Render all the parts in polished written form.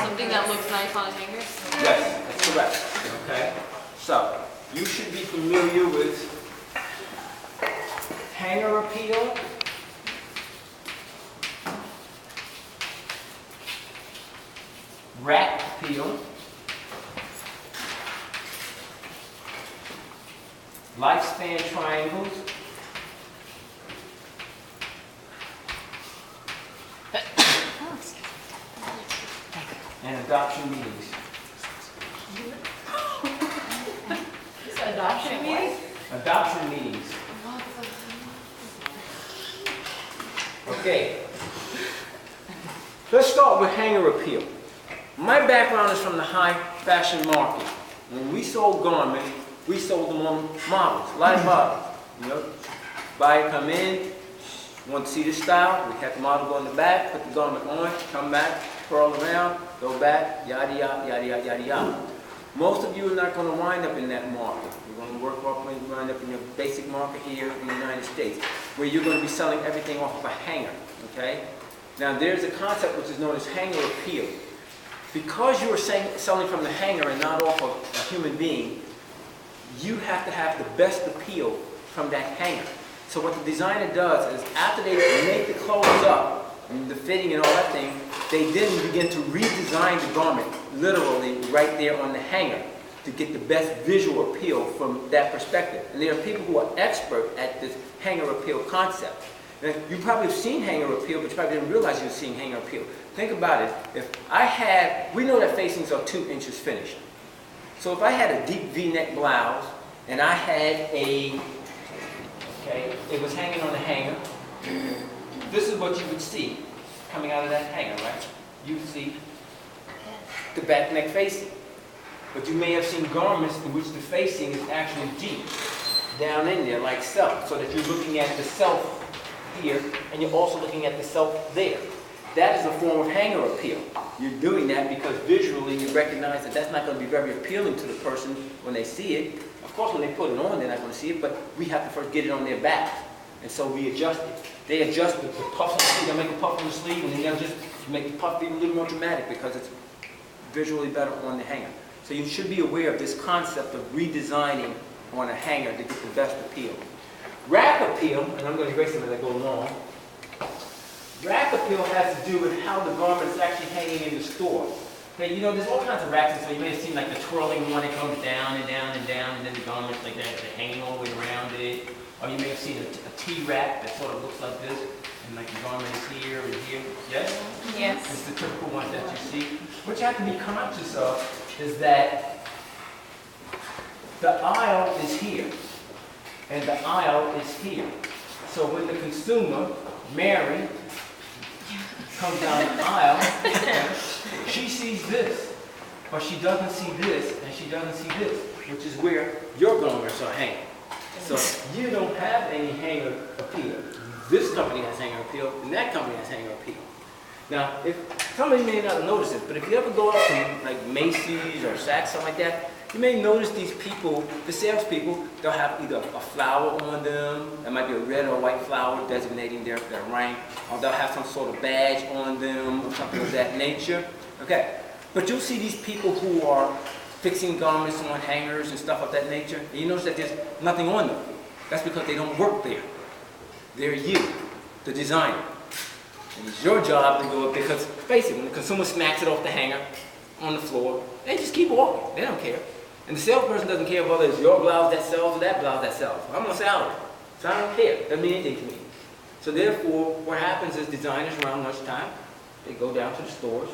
Something that looks nice on a hanger? Yes, that's correct. Okay? So, you should be familiar with hanger appeal. Rack appeal. Lifespan triangles. And adoption meetings. Adoption meetings? Adoption meetings. Okay. Let's start with hanger appeal. My background is from the high fashion market. When we sold garments, we sold them on models, live models. You know, buyer come in, want to see the style, we had the model go in the back, put the garment on, come back, twirl around, go back, yada yada yada yada yada yada. Most of you are not going to wind up in that market. You're going to work off when you wind up in your basic market here in the United States, where you're going to be selling everything off of a hanger. Okay? Now there's a concept which is known as hanger appeal. Because you are selling from the hanger and not off of a human being, you have to have the best appeal from that hanger. So what the designer does is after they make the clothes up, and the fitting and all that thing, they then begin to redesign the garment, literally right there on the hanger, to get the best visual appeal from that perspective. And there are people who are expert at this hanger appeal concept. Now, you probably have seen hanger appeal, but you probably didn't realize you were seeing hanger appeal. Think about it. If I had, we know that facings are 2 inches finished. So if I had a deep V-neck blouse, and I had a, okay, it was hanging on the hanger, this is what you would see coming out of that hanger, right? You would see the back neck facing. But you may have seen garments in which the facing is actually deep, down in there like so, so that you're looking at the self here, and you're also looking at the self there. That is a form of hanger appeal. You're doing that because visually you recognize that that's not going to be very appealing to the person when they see it. Of course, when they put it on, they're not going to see it, but we have to first get it on their back. And so we adjust it. They adjust the puff on the sleeve, they'll make a puff on the sleeve, and then they'll just make the puff be a little more dramatic because it's visually better on the hanger. So you should be aware of this concept of redesigning on a hanger to get the best appeal. Rack appeal, and I'm going to erase them as I go along. Rack appeal has to do with how the garment is actually hanging in the store. Okay, you know, there's all kinds of racks, so you may have seen like the twirling one that goes down and down and down, and then the garments like that, they're hanging all the way around it. Or you may have seen a T-rack that sort of looks like this, and like the garment is here and here. Yes? Yes. It's the typical ones that you see. What you have to be conscious of is that the aisle is here, and the aisle is here. So when the consumer, Mary, comes down the aisle, she sees this, but she doesn't see this, and she doesn't see this, which is where your garments are hanging. So you don't have any hanger appeal. This company has hanger appeal, and that company has hanger appeal. Now, if somebody may not notice it, but if you ever go up to like Macy's or Saks, something like that, you may notice these people, the salespeople, they'll have either a flower on them, that might be a red or white flower designating their rank, or they'll have some sort of badge on them, or something of that nature. Okay, but you'll see these people who are fixing garments on hangers and stuff of that nature, and you notice that there's nothing on them. That's because they don't work there. They're you, the designer. And it's your job to go up there, because basically when the consumer smacks it off the hanger on the floor, they just keep walking. They don't care. And the salesperson doesn't care whether it's your blouse that sells or that blouse that sells. I'm on salary, so I don't care. Doesn't mean anything to me. So therefore, what happens is designers around lunchtime, they go down to the stores,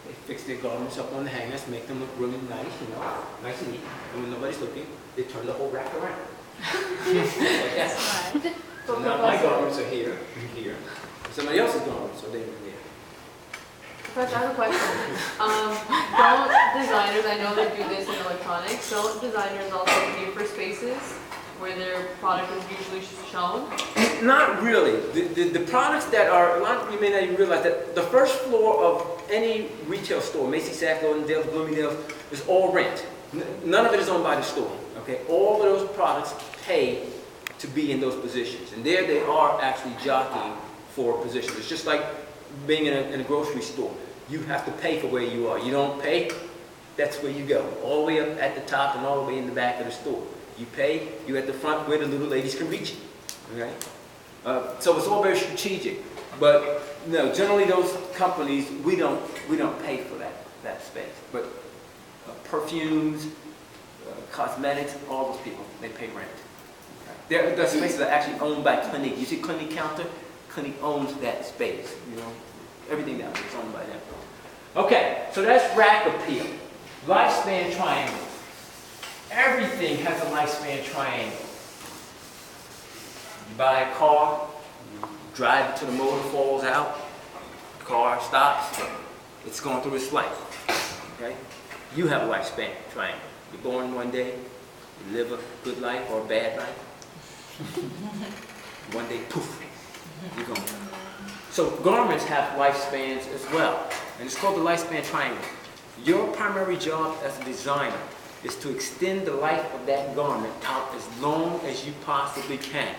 they fix their garments up on the hangers, make them look really nice, you know, nice and neat. And when nobody's looking, they turn the whole rack around. Like that. So now my garments are here and here. Somebody else's garments are there and there. Professor, I have a question. Don't designers, I know they do this in electronics, don't designers also pay for spaces where their product is usually shown? Not really. The products that are, a lot of you may not even realize that the first floor of any retail store, Macy's, Saks, Bloomingdale's, Bloomingdale's, is all rent. None of it is owned by the store. Okay, all of those products pay to be in those positions, and there they are actually jockeying for positions. It's just like being in a grocery store. You have to pay for where you are. You don't pay, that's where you go. All the way up at the top and all the way in the back of the store. You pay, you're at the front where the little ladies can reach you. Okay? So it's all very strategic. But no, generally those companies, we don't pay for that space. But perfumes, cosmetics, all those people, they pay rent. Okay? The spaces are actually owned by Clinique. You see Clinique counter? Clinique owns that space. You know, everything down there is owned by them. Okay, so that's rack appeal. Lifespan triangle. Everything has a lifespan triangle. You buy a car, you drive it till the motor falls out, the car stops, it's going through its life. Okay? You have a lifespan triangle. You're born one day, you live a good life or a bad life. One day, poof, you're gone. So garments have lifespans as well, and it's called the lifespan triangle. Your primary job as a designer is to extend the life of that garment out as long as you possibly can.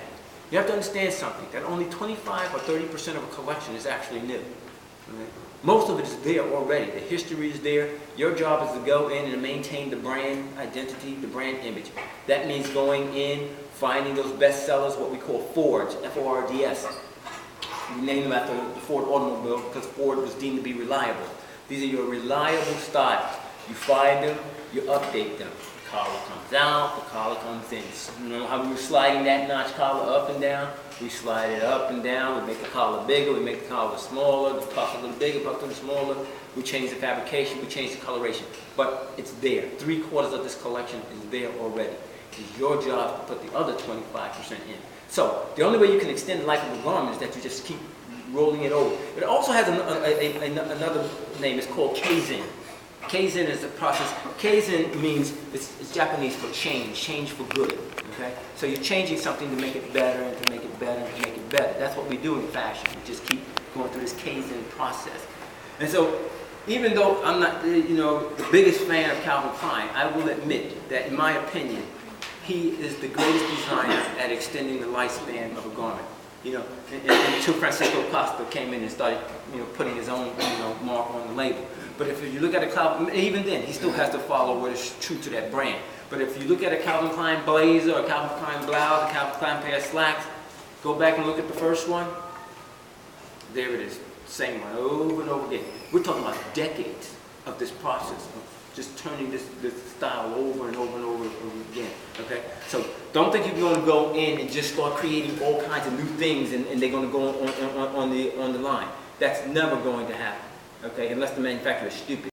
You have to understand something, that only 25 or 30% of a collection is actually new. Right? Most of it is there already. The history is there. Your job is to go in and maintain the brand identity, the brand image. That means going in, finding those bestsellers, what we call Fords, F-O-R-D-S. We named them after the Ford automobile because Ford was deemed to be reliable. These are your reliable styles. You find them, you update them. The collar comes out, the collar comes in. You know how we were sliding that notch collar up and down? We slide it up and down, we make the collar bigger, we make the collar smaller, the puff a little bigger, puff a little smaller. We change the fabrication, we change the coloration. But it's there. 3/4 of this collection is there already. It's your job to put the other 25% in. So the only way you can extend the life of a garment is that you just keep rolling it over. It also has another name. It's called kaizen. Kaizen is the process. Kaizen means, it's Japanese for change for good. Okay? So you're changing something to make it better and to make it better and to make it better. That's what we do in fashion. We just keep going through this kaizen process. And so even though I'm not, the biggest fan of Calvin Klein, I will admit that in my opinion, he is the greatest designer at extending the lifespan of a garment. Until Francisco Costa came in and started, putting his own, mark on the label. But if you look at a Calvin, even then, he still has to follow what is true to that brand. But if you look at a Calvin Klein blazer, or a Calvin Klein blouse, a Calvin Klein pair of slacks, go back and look at the first one. There it is, same one over and over again. We're talking about decades of this process of just turning this style over and over and over again. Okay, so don't think you're going to go in and just start creating all kinds of new things and they're going to go on the line. That's never going to happen. Okay, unless the manufacturer is stupid.